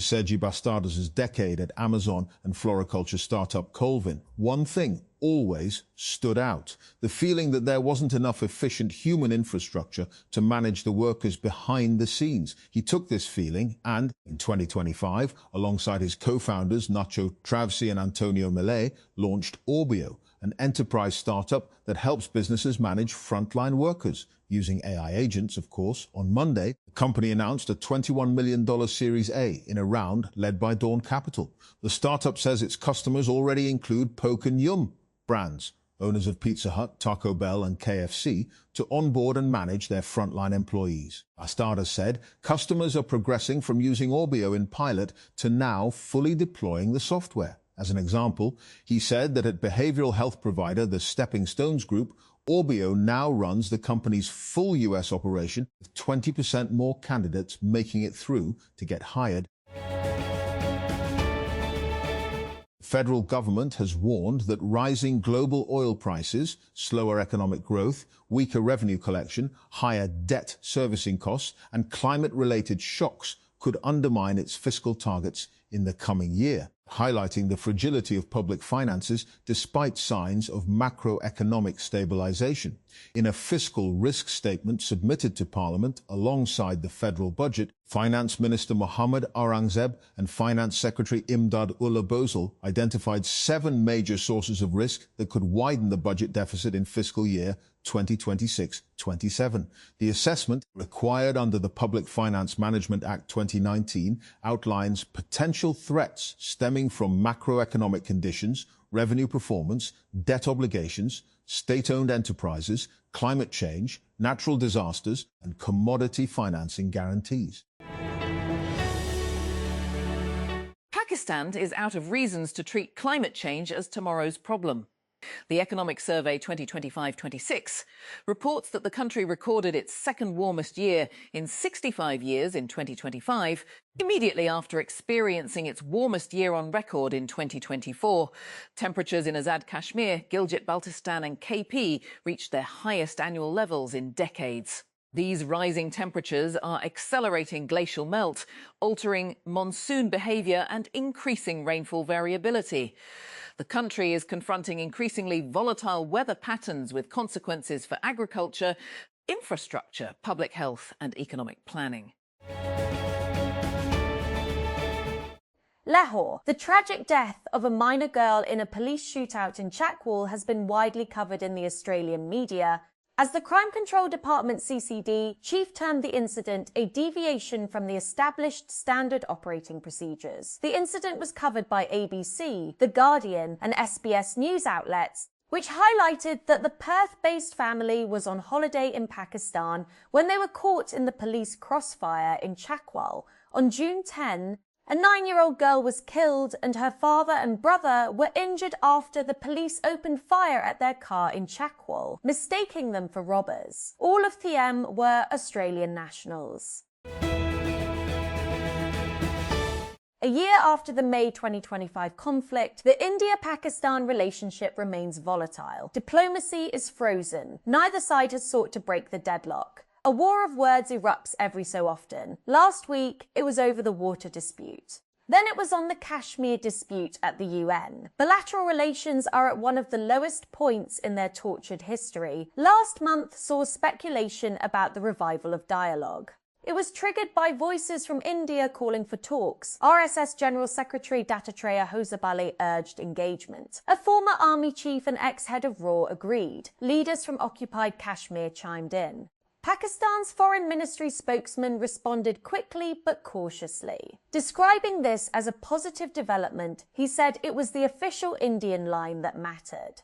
Sergi Bastardos' decade at Amazon and floriculture startup Colvin, one thing always stood out: the feeling that there wasn't enough efficient human infrastructure to manage the workers behind the scenes. He took this feeling and, in 2025, alongside his co-founders Nacho Travsi and Antonio Millet, launched Orbio, an enterprise startup that helps businesses manage frontline workers. Using AI agents, of course. On Monday, the company announced a $21 million Series A in a round led by Dawn Capital. The startup says its customers already include Poke and Yum brands, owners of Pizza Hut, Taco Bell and KFC, to onboard and manage their frontline employees. Bastardos said customers are progressing from using Orbio in pilot to now fully deploying the software. As an example, he said that at behavioral health provider the Stepping Stones Group, Orbio now runs the company's full US operation, with 20% more candidates making it through to get hired. The federal government has warned that rising global oil prices, slower economic growth, weaker revenue collection, higher debt servicing costs, and climate-related shocks could undermine its fiscal targets in the coming year, highlighting the fragility of public finances despite signs of macroeconomic stabilization. In a fiscal risk statement submitted to Parliament alongside the federal budget, Finance Minister Mohammad Aurangzeb and Finance Secretary Imdad Ullah Bozal identified 7 major sources of risk that could widen the budget deficit in fiscal year 2026-27. The assessment, required under the Public Finance Management Act 2019, outlines potential threats stemming from macroeconomic conditions, revenue performance, debt obligations, state-owned enterprises, climate change, natural disasters, and commodity financing guarantees. Pakistan is out of reasons to treat climate change as tomorrow's problem. The Economic Survey 2025-26 reports that the country recorded its second warmest year in 65 years in 2025, immediately after experiencing its warmest year on record in 2024. Temperatures in Azad Kashmir, Gilgit-Baltistan and KP reached their highest annual levels in decades. These rising temperatures are accelerating glacial melt, altering monsoon behaviour and increasing rainfall variability. The country is confronting increasingly volatile weather patterns with consequences for agriculture, infrastructure, public health and economic planning. Lahore. The tragic death of a minor girl in a police shootout in Chakwal has been widely covered in the Australian media, as the Crime Control Department CCD chief termed the incident a deviation from the established standard operating procedures. The incident was covered by ABC, The Guardian and SBS news outlets, which highlighted that the Perth-based family was on holiday in Pakistan when they were caught in the police crossfire in Chakwal. On June 10, a 9-year-old girl was killed and her father and brother were injured after the police opened fire at their car in Chakwal, mistaking them for robbers. All of them were Australian nationals. A year after the May 2025 conflict, the India-Pakistan relationship remains volatile. Diplomacy is frozen. Neither side has sought to break the deadlock. A war of words erupts every so often. Last week, it was over the water dispute. Then it was on the Kashmir dispute at the UN. Bilateral relations are at one of the lowest points in their tortured history. Last month saw speculation about the revival of dialogue. It was triggered by voices from India calling for talks. RSS General Secretary Dattatreya Hosabale urged engagement. A former army chief and ex-head of RAW agreed. Leaders from occupied Kashmir chimed in. Pakistan's foreign ministry spokesman responded quickly but cautiously. Describing this as a positive development, he said it was the official Indian line that mattered.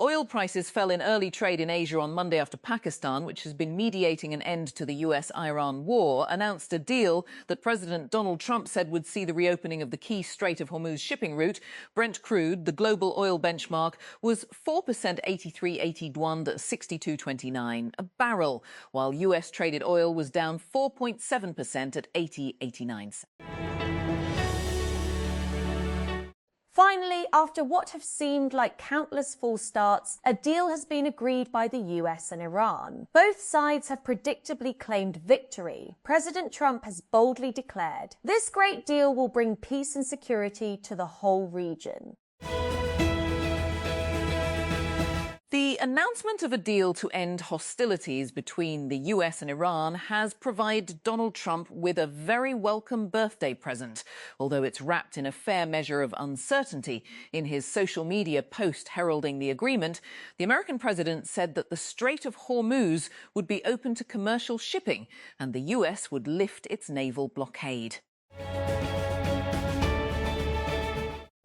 Oil prices fell in early trade in Asia on Monday after Pakistan, which has been mediating an end to the US-Iran war, announced a deal that President Donald Trump said would see the reopening of the key Strait of Hormuz shipping route. Brent crude, the global oil benchmark, was 4% 83.81 to 62.29 a barrel, while US traded oil was down 4.7% at 80.89. Finally, after what have seemed like countless false starts, a deal has been agreed by the US and Iran. Both sides have predictably claimed victory. President Trump has boldly declared, "This great deal will bring peace and security to the whole region." The announcement of a deal to end hostilities between the US and Iran has provided Donald Trump with a very welcome birthday present, although it's wrapped in a fair measure of uncertainty. In his social media post heralding the agreement, the American president said that the Strait of Hormuz would be open to commercial shipping and the US would lift its naval blockade.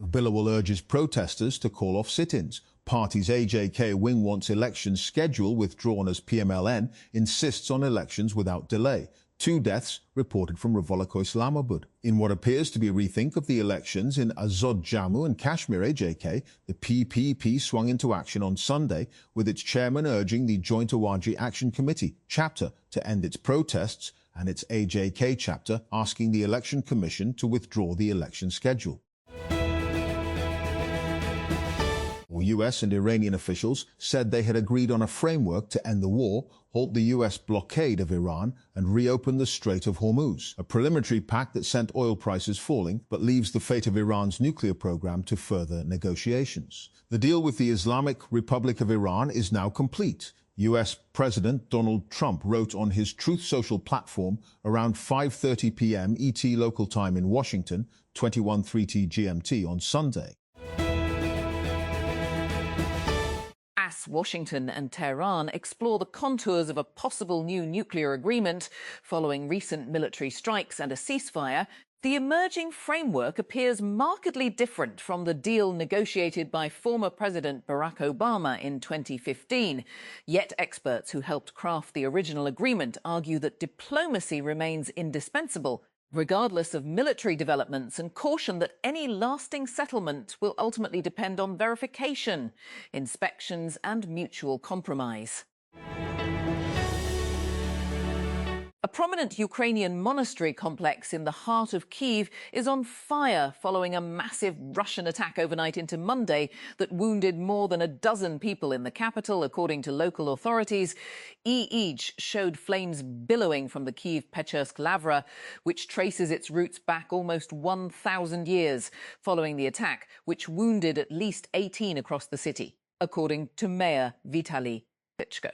Bilawal urges protesters to call off sit-ins. Party's AJK wing wants elections schedule withdrawn as PMLN insists on elections without delay. 2 deaths reported from Revolako Islamabad. In what appears to be a rethink of the elections in Azad Jammu and Kashmir AJK, the PPP swung into action on Sunday, with its chairman urging the Joint Awaji Action Committee chapter to end its protests and its AJK chapter asking the Election Commission to withdraw the election schedule. US and Iranian officials said they had agreed on a framework to end the war, halt the US blockade of Iran, and reopen the Strait of Hormuz, a preliminary pact that sent oil prices falling but leaves the fate of Iran's nuclear program to further negotiations. The deal with the Islamic Republic of Iran is now complete. US President Donald Trump wrote on his Truth Social platform around 5:30 p.m. ET local time in Washington, 21:03 GMT on Sunday. As Washington and Tehran explore the contours of a possible new nuclear agreement following recent military strikes and a ceasefire, the emerging framework appears markedly different from the deal negotiated by former President Barack Obama in 2015. Yet experts who helped craft the original agreement argue that diplomacy remains indispensable, regardless of military developments, and caution that any lasting settlement will ultimately depend on verification, inspections and mutual compromise. A prominent Ukrainian monastery complex in the heart of Kyiv is on fire following a massive Russian attack overnight into Monday that wounded more than a dozen people in the capital, according to local authorities. EEG showed flames billowing from the Kyiv-Pechersk Lavra, which traces its roots back almost 1,000 years following the attack, which wounded at least 18 across the city, according to Mayor Vitaly Klitschko.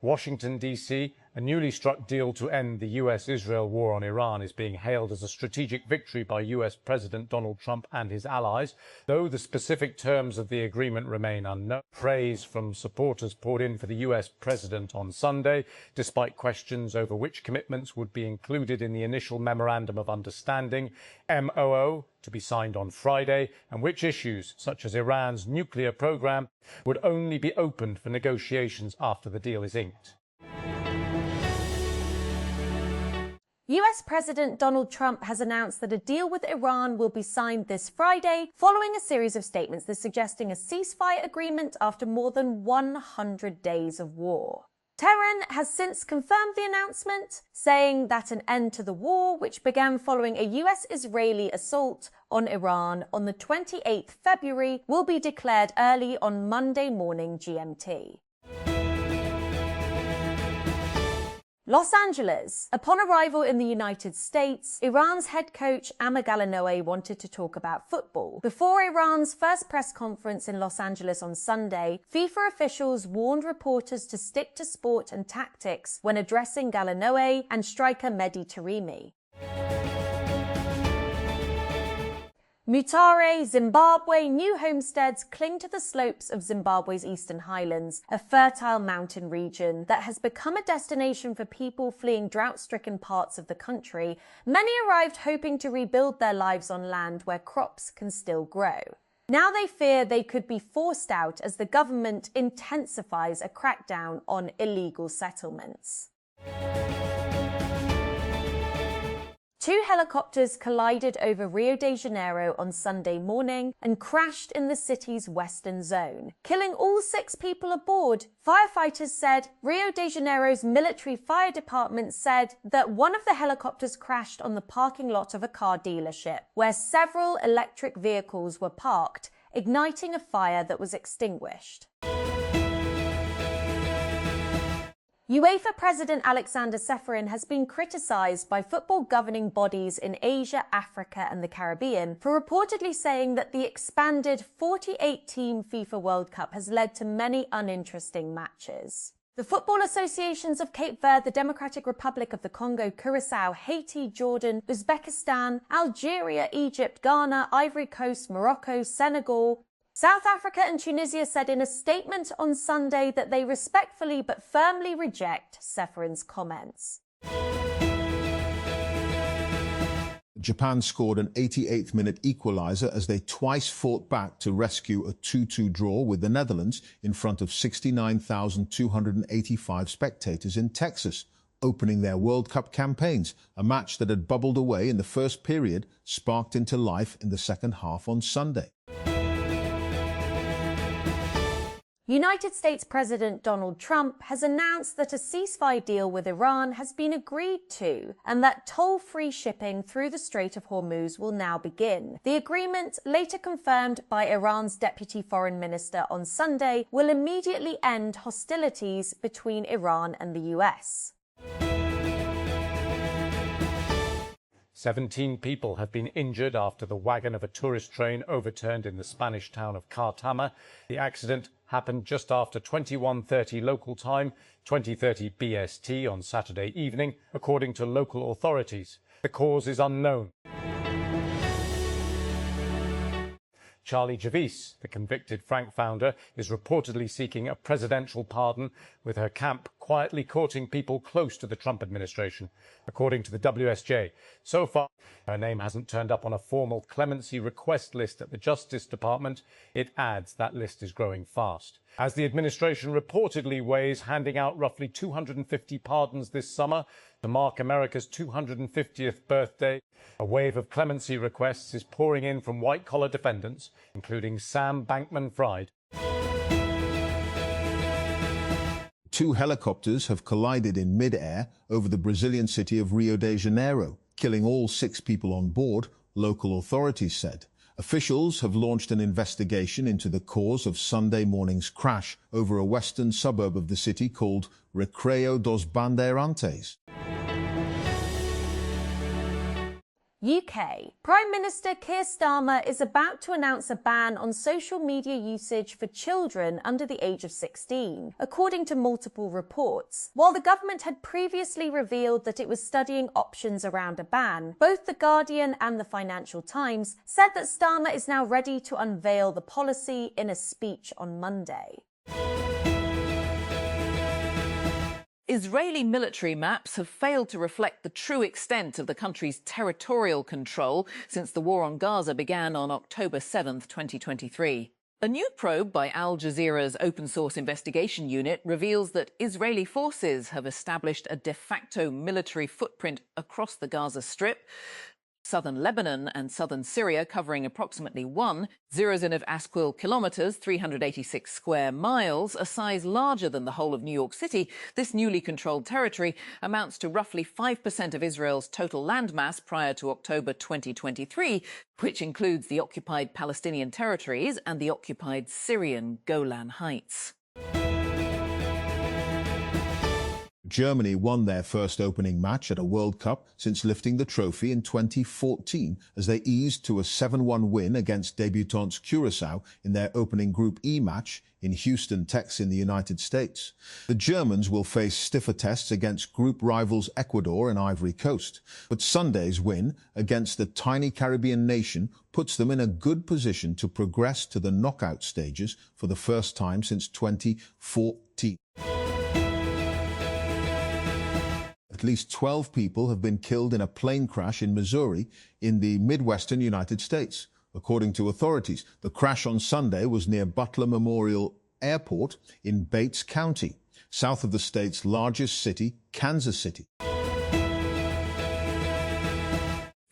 Washington, D.C., a newly struck deal to end the US-Israel war on Iran is being hailed as a strategic victory by US President Donald Trump and his allies, though the specific terms of the agreement remain unknown. Praise from supporters poured in for the US president on Sunday, despite questions over which commitments would be included in the initial Memorandum of Understanding, MOO, to be signed on Friday, and which issues, such as Iran's nuclear program, would only be opened for negotiations after the deal is inked. US President Donald Trump has announced that a deal with Iran will be signed this Friday, following a series of statements that suggesting a ceasefire agreement after more than 100 days of war. Tehran has since confirmed the announcement, saying that an end to the war, which began following a US-Israeli assault on Iran on the 28th February, will be declared early on Monday morning GMT. Los Angeles. Upon arrival in the United States, Iran's head coach Amir Galanoe wanted to talk about football. Before Iran's first press conference in Los Angeles on Sunday, FIFA officials warned reporters to stick to sport and tactics when addressing Galanoe and striker Mehdi Taremi. Mutare, Zimbabwe. New homesteads cling to the slopes of Zimbabwe's Eastern Highlands, a fertile mountain region that has become a destination for people fleeing drought-stricken parts of the country. Many arrived hoping to rebuild their lives on land where crops can still grow. Now they fear they could be forced out as the government intensifies a crackdown on illegal settlements. Two helicopters collided over Rio de Janeiro on Sunday morning and crashed in the city's western zone, killing all 6 people aboard. Firefighters said Rio de Janeiro's military fire department said that one of the helicopters crashed on the parking lot of a car dealership, where several electric vehicles were parked, igniting a fire that was extinguished. UEFA President Alexander Ceferin has been criticised by football governing bodies in Asia, Africa and the Caribbean for reportedly saying that the expanded 48-team FIFA World Cup has led to many uninteresting matches. The football associations of Cape Verde, the Democratic Republic of the Congo, Curaçao, Haiti, Jordan, Uzbekistan, Algeria, Egypt, Ghana, Ivory Coast, Morocco, Senegal, South Africa and Tunisia said in a statement on Sunday that they respectfully but firmly reject Ceferin's comments. Japan scored an 88th minute equaliser as they twice fought back to rescue a 2-2 draw with the Netherlands in front of 69,285 spectators in Texas, opening their World Cup campaigns. A match that had bubbled away in the first period sparked into life in the second half on Sunday. United States President Donald Trump has announced that a ceasefire deal with Iran has been agreed to and that toll-free shipping through the Strait of Hormuz will now begin. The agreement, later confirmed by Iran's Deputy Foreign Minister on Sunday, will immediately end hostilities between Iran and the US. 17 people have been injured after the wagon of a tourist train overturned in the Spanish town of Cartama. The accident happened just after 21:30 local time, 20:30 BST on Saturday evening, according to local authorities. The cause is unknown. Charlie Javis, the convicted Frank founder, is reportedly seeking a presidential pardon, with her camp quietly courting people close to the Trump administration, according to the WSJ. So far, her name hasn't turned up on a formal clemency request list at the Justice Department. It adds that list is growing fast, as the administration reportedly weighs handing out roughly 250 pardons this summer to mark America's 250th birthday. A wave of clemency requests is pouring in from white-collar defendants, including Sam Bankman-Fried. 2 helicopters have collided in mid-air over the Brazilian city of Rio de Janeiro, killing all 6 people on board, local authorities said. Officials have launched an investigation into the cause of Sunday morning's crash over a western suburb of the city called Recreio dos Bandeirantes. UK. Prime Minister Keir Starmer is about to announce a ban on social media usage for children under the age of 16, according to multiple reports. While the government had previously revealed that it was studying options around a ban, both The Guardian and the Financial Times said that Starmer is now ready to unveil the policy in a speech on Monday. Israeli military maps have failed to reflect the true extent of the country's territorial control since the war on Gaza began on October 7, 2023. A new probe by Al Jazeera's open-source investigation unit reveals that Israeli forces have established a de facto military footprint across the Gaza Strip, southern Lebanon and southern Syria, covering approximately 1,000 kilometres, 386 square miles, a size larger than the whole of New York City. This newly controlled territory amounts to roughly 5% of Israel's total landmass prior to October 2023, which includes the occupied Palestinian territories and the occupied Syrian Golan Heights. Germany won their first opening match at a World Cup since lifting the trophy in 2014 as they eased to a 7-1 win against debutants Curaçao in their opening Group E match in Houston, Texas in the United States. The Germans will face stiffer tests against group rivals Ecuador and Ivory Coast, but Sunday's win against the tiny Caribbean nation puts them in a good position to progress to the knockout stages for the first time since 2014. At least 12 people have been killed in a plane crash in Missouri in the Midwestern United States. According to authorities, the crash on Sunday was near Butler Memorial Airport in Bates County, south of the state's largest city, Kansas City.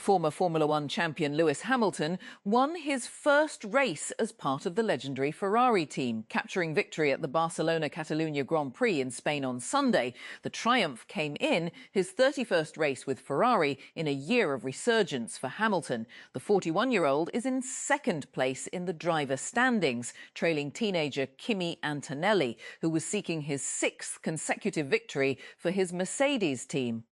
Former Formula One champion Lewis Hamilton won his first race as part of the legendary Ferrari team, capturing victory at the Barcelona-Catalunya Grand Prix in Spain on Sunday. The triumph came in his 31st race with Ferrari in a year of resurgence for Hamilton. The 41-year-old is in second place in the driver standings, trailing teenager Kimi Antonelli, who was seeking his sixth consecutive victory for his Mercedes team.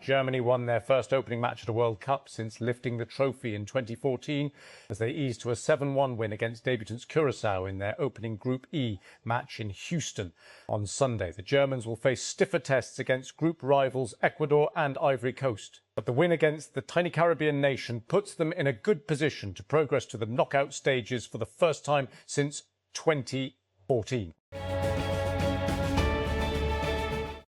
Germany won their first opening match at a World Cup since lifting the trophy in 2014 as they eased to a 7-1 win against debutants Curaçao in their opening Group E match in Houston. On Sunday, the Germans will face stiffer tests against group rivals Ecuador and Ivory Coast. But the win against the tiny Caribbean nation puts them in a good position to progress to the knockout stages for the first time since 2014.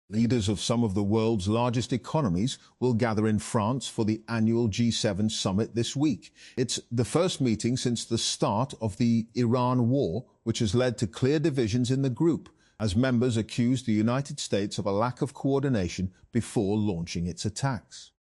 Leaders of some of the world's largest economies will gather in France for the annual G7 summit this week. It's the first meeting since the start of the Iran war, which has led to clear divisions in the group, as members accuse the United States of a lack of coordination before launching its attacks.